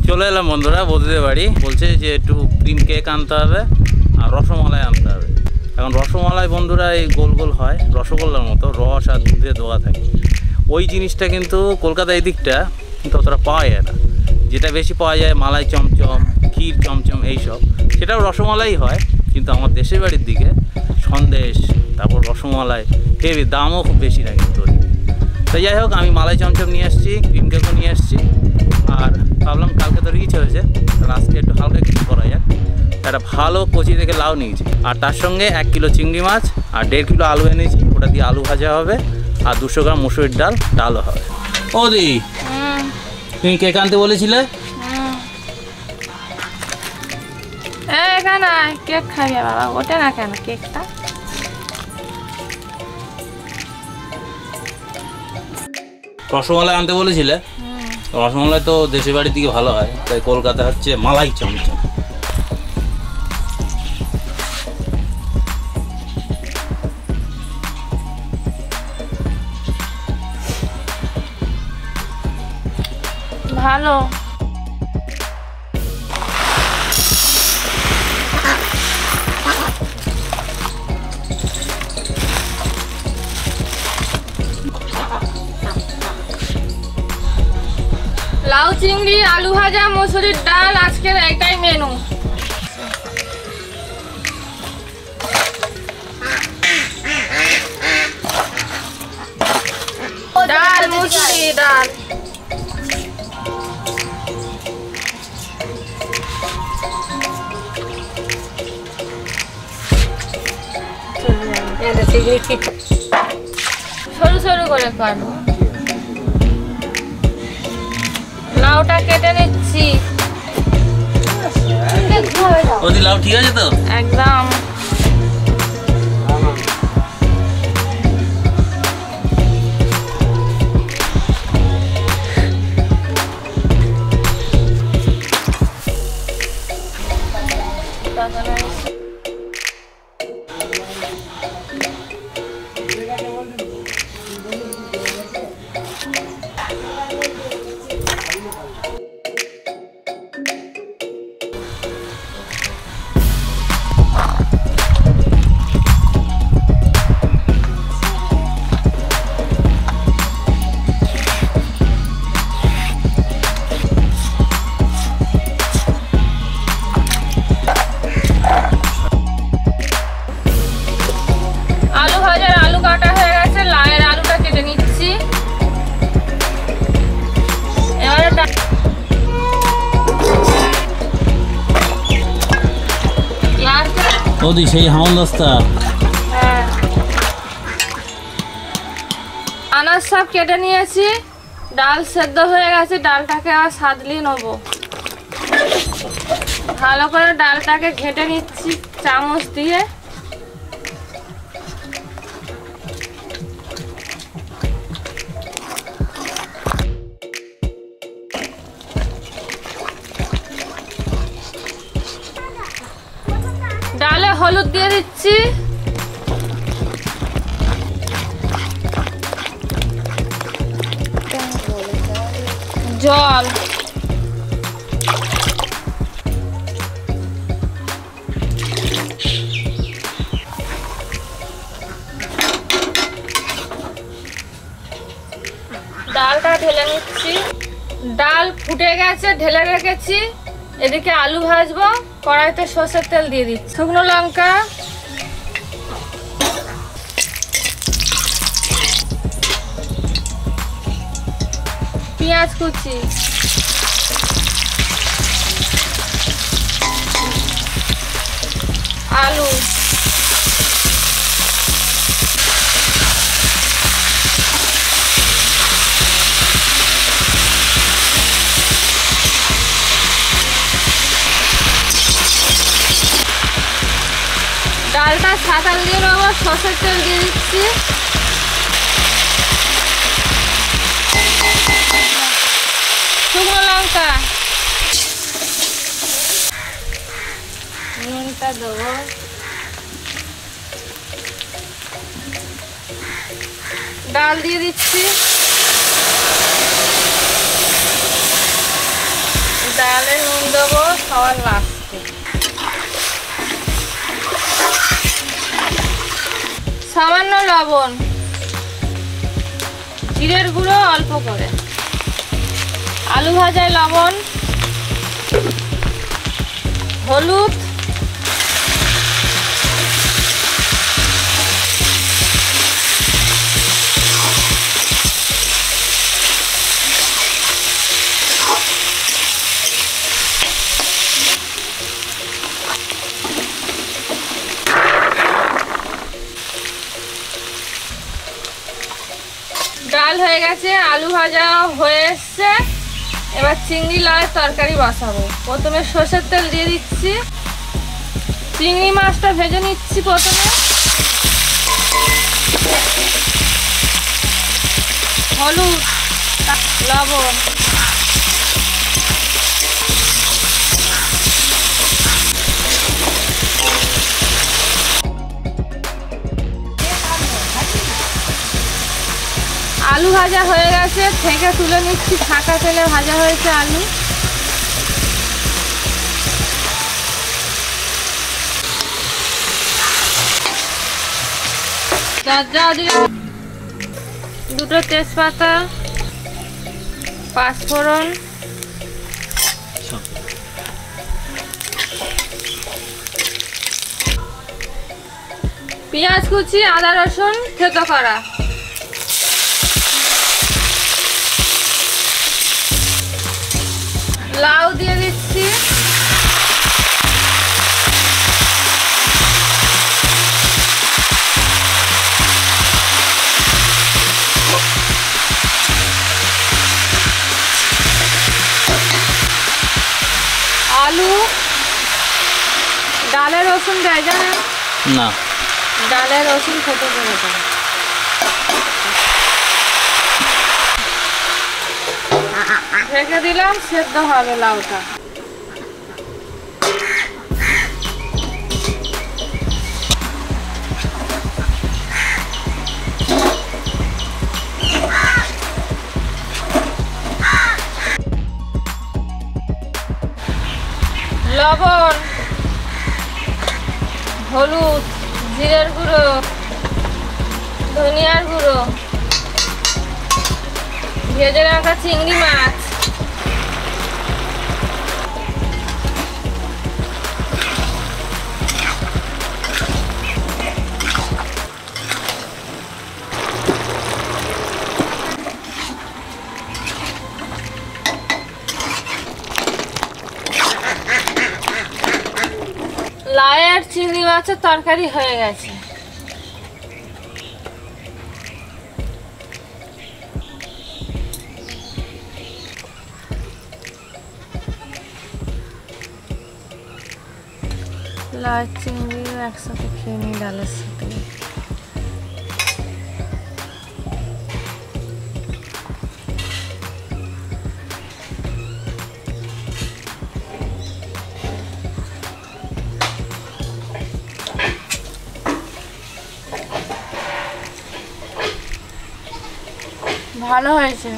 চলে এলাম বন্ধুরা বৌদিদের বাড়ি। বলছে যে একটু ক্রিম কেক আনতে হবে আর রসমালাই আনতে হবে। এখন রসমালাই বন্ধুরা এই গোল গোল হয়, রসগোল্লার মতো, রস আর দুধে দেওয়া থাকে। ওই জিনিসটা কিন্তু কলকাতা এই দিকটা কিন্তু অতটা পাওয়া যায় না। যেটা বেশি পাওয়া যায় মালাই চমচম, ক্ষীর চমচম, এইসব, সেটাও রসমালাই হয়। কিন্তু আমার দেশের বাড়ির দিকে সন্দেশ, তারপর রসমালাই, হেভি, দামও খুব বেশি না কিন্তু। তো যাই হোক, আমি মালাই চমচম নিয়ে আসছি, ক্রিম কেকও নিয়ে আসছি। আর ভাবলাম কালকে তো রিচ হয়েছে, আজকে একটু হালকা কিছু করা যাক। একটা ভালো কচি থেকে লাউ নিয়েছি, আর তার সঙ্গে 1 কিলো চিংড়ি মাছ আর 1.5 কিলো আলু এনেছি। ওটা দিয়ে আলু ভাজা হবে আর 200 গ্রাম মুসুরির ডালও হবে। ও দি, তুমি কেক আনতে বলেছিলে? এখানে কেক খাইবে বাবা, ওটা না কেন কেকটা? রসমালাই আনতে বলেছিলে? রসমালাই তো দেশের বাড়ির দিকে ভালো হয়, তাই কলকাতা হচ্ছে মালাই চমচম। ভালো লাউ চিংড়ি, আলু ভাজা, মসুরির ডাল, আজকের এইটাই মেনু। ডাল, মুসুরি ডাল। সরু সরু করে কাটবো। লাউটা কেটে নিচ্ছি। ওদি লাউ ঠিক আছে তো? একদম। ওদি সেই হামদস্তা। আনাজ সব কেটে নিয়েছি, ডাল সেদ্ধ হয়ে গেছে, ডালটাকে আবার সাদলি নেবো। ভালো করে ডালটাকে ঘেটে নিচ্ছি চামচ দিয়ে। ডালে হলুদ দিয়ে দিচ্ছি, জল, ডালটা ঢেলে নিচ্ছি। ডাল ফুটে গেছে, ঢেলে রেখেছি। এদিকে আলু ভাজবো, কড়াইতে সরষের তেল দিয়ে দিচ্ছি, শুকনো লঙ্কা, পেঁয়াজ কুচি, আলু, ডালটা ছাঁকাল দিয়ে নেবো, সরষের তেল দিয়ে দিচ্ছি, শুকনো লঙ্কা, নুনটা দেবো, ডাল দিয়ে দিচ্ছি, ডাল সবার লাস্টে। সামান্য লবণ, জিরের গুঁড়ো অল্প করে, আলু ভাজায় লবণ, হলুদ, ডাল হয়ে গেছে, আলু ভাজা হয়ে এসছে। এবার চিংড়ি লাউয়ের তরকারি বসাবো। প্রথমে সরষের তেল দিয়ে দিচ্ছি, চিংড়ি মাছটা ভেজে নিচ্ছি। প্রথমে হলুদ, লবণ, আলু ভাজা হয়ে গেছে, থেকে তুলে নিচ্ছি। ফাঁকা তেলে ভাজা হয়েছে আলু। দুটো তেজপাতা, পাঁচফোড়ন, পেঁয়াজ কুচি, আদা রসুন থেতো করা, লাউ দিয়ে দিচ্ছি, আলু। ডালে রসুন দেয় জানেন? না, ডালে রসুন থেতো করে দেয়। ঢেকে দিলাম, সেদ্ধ হবে লাউটা। লবণ, হলুদ, জিরের গুঁড়ো, ধনিয়ার গুঁড়ো, ভেজে রাখা চিংড়ি মাছ, লাই আর চিংড়ি মাছের তরকারি হয়ে গেছে। লাই চিংড়ি একসাথে খেয়ে নিই ডালের সাথে। ভালো হয়েছে।